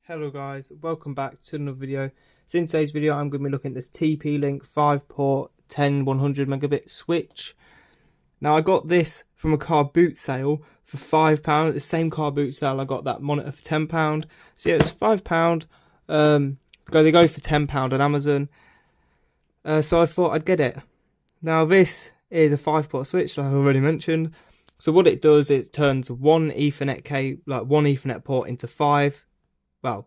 Hello guys, welcome back to another video. So in today's video I'm going to be looking at this TP-Link 5-port 100 megabit switch. Now I got this from a car boot sale for £5, the same car boot sale I got that monitor for £10. So yeah, it's £5. They go for £10 on Amazon. So I thought I'd get it. Now this is a 5-port switch like I already mentioned. So what it does, it turns one Ethernet port into 5. Well,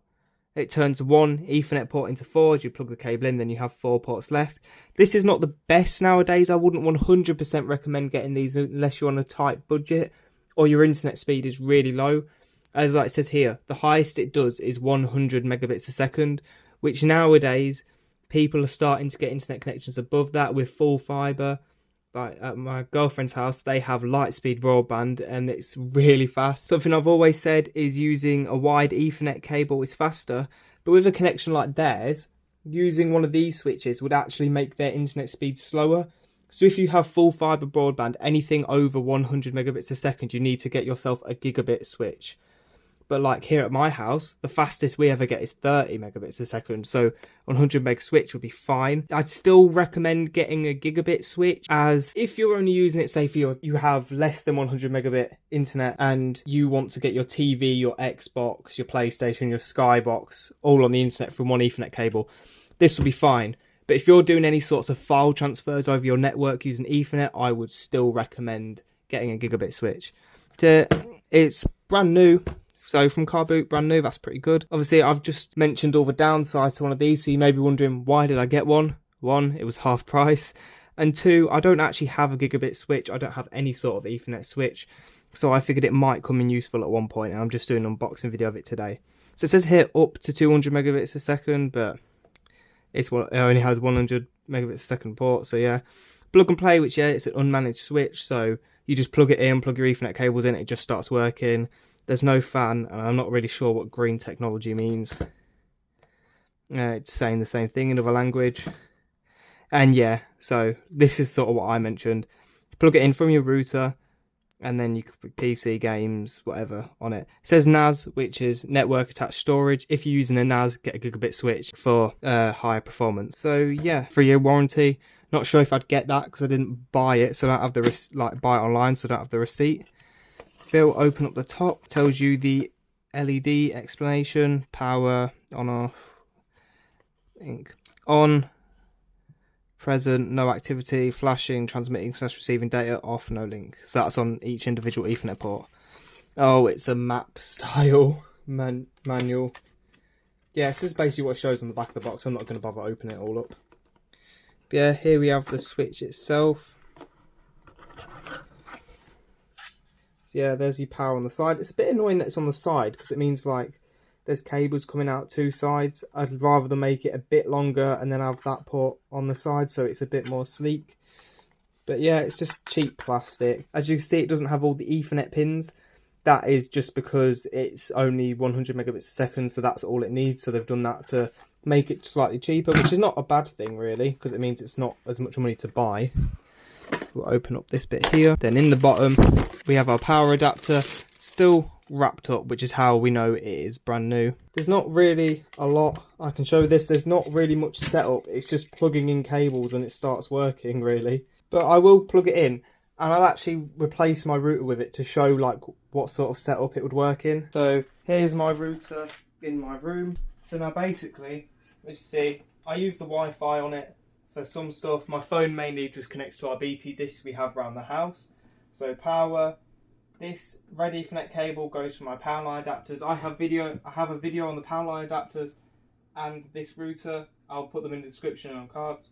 it turns one Ethernet port into 4 as you plug the cable in, then you have 4 ports left. This is not the best nowadays. I wouldn't 100% recommend getting these unless you're on a tight budget or your internet speed is really low. As like it says here, the highest it does is 100 megabits a second, which nowadays people are starting to get internet connections above that with full fibre. Like at my girlfriend's house, they have Lightspeed broadband and it's really fast. Something I've always said is using a wide Ethernet cable is faster, but with a connection like theirs, using one of these switches would actually make their internet speed slower. So if you have full fibre broadband, anything over 100 megabits a second, you need to get yourself a gigabit switch. But like here at my house, the fastest we ever get is 30 megabits a second. So 100 meg switch would be fine. I'd still recommend getting a gigabit switch, as if you're only using it, say for you have less than 100 megabit internet and you want to get your TV, your Xbox, your PlayStation, your Skybox all on the internet from one Ethernet cable, this will be fine. But if you're doing any sorts of file transfers over your network using Ethernet, I would still recommend getting a gigabit switch. It's brand new. So from car boot, brand new, that's pretty good. Obviously, I've just mentioned all the downsides to one of these, so you may be wondering, why did I get one? One, it was half price. And two, I don't actually have a gigabit switch. I don't have any sort of Ethernet switch. So I figured it might come in useful at one point, and I'm just doing an unboxing video of it today. So it says here up to 200 megabits a second, but it only has 100 megabits a second port, so yeah. Plug and play, which yeah, it's an unmanaged switch, so you just plug it in, plug your Ethernet cables in, it just starts working. There's no fan, and I'm not really sure what green technology means. It's saying the same thing in another language. And yeah, so this is sort of what I mentioned. Plug it in from your router, and then you could put PC, games, whatever on it. It says NAS, which is network attached storage. If you're using a NAS, get a gigabit switch for higher performance. So yeah, 3-year warranty. Not sure if I'd get that because I didn't buy it, so I don't have the buy it online, so I don't have the receipt. Bill, open up the top, tells you the LED explanation, power, on, off, ink, on, present, no activity, flashing, transmitting / receiving data, off, no link. So that's on each individual Ethernet port. Oh, it's a map style manual. Yeah, this is basically what it shows on the back of the box. I'm not going to bother opening it all up. But yeah, here we have the switch itself. Yeah, there's your power on the side. It's a bit annoying that it's on the side because it means like there's cables coming out 2 sides. I'd rather them make it a bit longer and then have that port on the side so it's a bit more sleek. But yeah, it's just cheap plastic. As you can see, it doesn't have all the Ethernet pins. That is just because it's only 100 megabits a second, so that's all it needs. So they've done that to make it slightly cheaper, which is not a bad thing really, because it means it's not as much money to buy. We'll open up this bit here. Then in the bottom, we have our power adapter, still wrapped up, which is how we know it is brand new. There's not really a lot I can show this. There's not really much setup. It's just plugging in cables and it starts working really. But I will plug it in and I'll actually replace my router with it to show like what sort of setup it would work in. So here's my router in my room. So now basically, as you see, I use the Wi-Fi on it. For some stuff, my phone mainly just connects to our BT discs we have around the house. So power, this red Ethernet cable goes for my power line adapters. I have a video on the power line adapters and this router. I'll put them in the description on cards.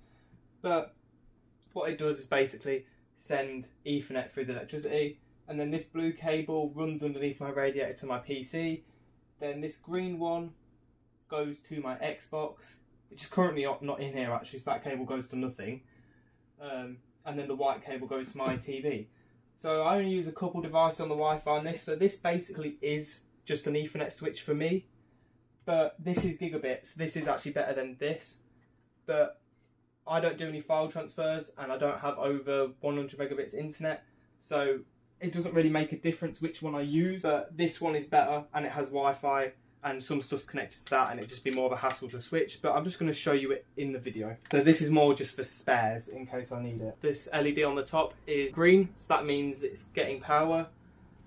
But what it does is basically send Ethernet through the electricity, and then this blue cable runs underneath my radiator to my PC. Then this green one goes to my Xbox, which is currently not in here actually, so that cable goes to nothing. And then the white cable goes to my TV. So I only use a couple devices on the Wi-Fi on this, so this basically is just an Ethernet switch for me. But this is gigabits, this is actually better than this. But I don't do any file transfers and I don't have over 100 megabits internet, so it doesn't really make a difference which one I use. But this one is better and it has Wi-Fi. and some stuff's connected to that, and it'd just be more of a hassle to switch, but I'm just going to show you it in the video. So this is more just for spares in case I need it. This LED on the top is green, so that means it's getting power.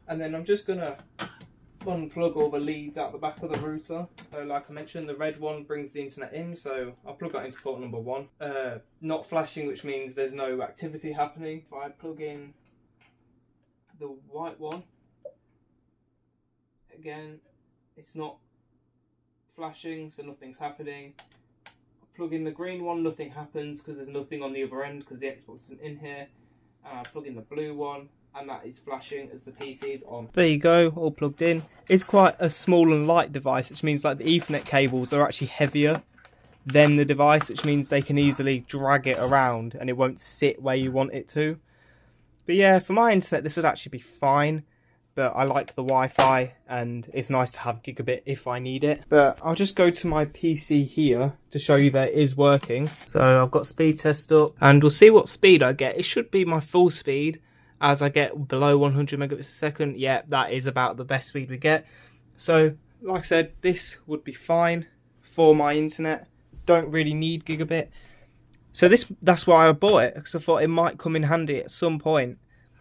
And then I'm just going to unplug all the leads out the back of the router. So like I mentioned, the red one brings the internet in, so I'll plug that into port number 1. Not flashing, which means there's no activity happening. If I plug in the white one, again, it's not flashing, so nothing's happening. I plug in the green one, nothing happens because there's nothing on the other end because the Xbox isn't in here. And I plug in the blue one, and that is flashing as the PC is on. There you go, all plugged in. It's quite a small and light device, which means like the Ethernet cables are actually heavier than the device, which means they can easily drag it around and it won't sit where you want it to. But yeah, for my internet this would actually be fine. But I like the Wi-Fi, and it's nice to have gigabit if I need it. But I'll just go to my PC here to show you that it is working. So I've got speed test up, and we'll see what speed I get. It should be my full speed as I get below 100 megabits a second. Yeah, that is about the best speed we get. So, like I said, this would be fine for my internet. Don't really need gigabit. So that's why I bought it, because I thought it might come in handy at some point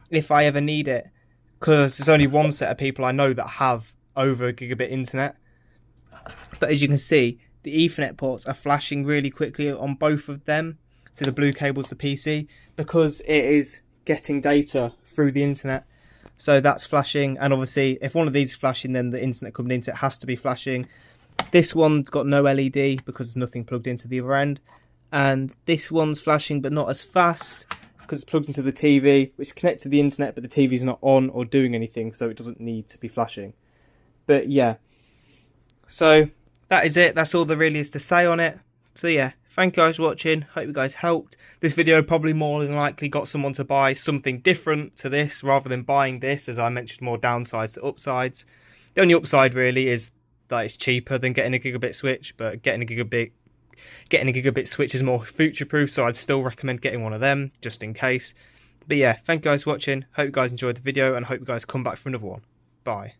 if I ever need it. Because there's only one set of people I know that have over gigabit internet. But as you can see, the Ethernet ports are flashing really quickly on both of them. So the blue cable's the PC, because it is getting data through the internet. So that's flashing, and obviously if one of these is flashing, then the internet coming into it has to be flashing. This one's got no LED because there's nothing plugged into the other end. And this one's flashing but not as fast, because it's plugged into the TV, which is connected to the internet, but the TV's not on or doing anything, so it doesn't need to be flashing. But yeah, so that is it. That's all there really is to say on it. So yeah, thank you guys for watching. Hope you guys helped. This video probably more than likely got someone to buy something different to this rather than buying this, as I mentioned more downsides to upsides. The only upside really is that it's cheaper than getting a gigabit switch, but getting a gigabit switch is more future-proof, so I'd still recommend getting one of them, just in case. But yeah, thank you guys for watching. Hope you guys enjoyed the video, and hope you guys come back for another one. Bye.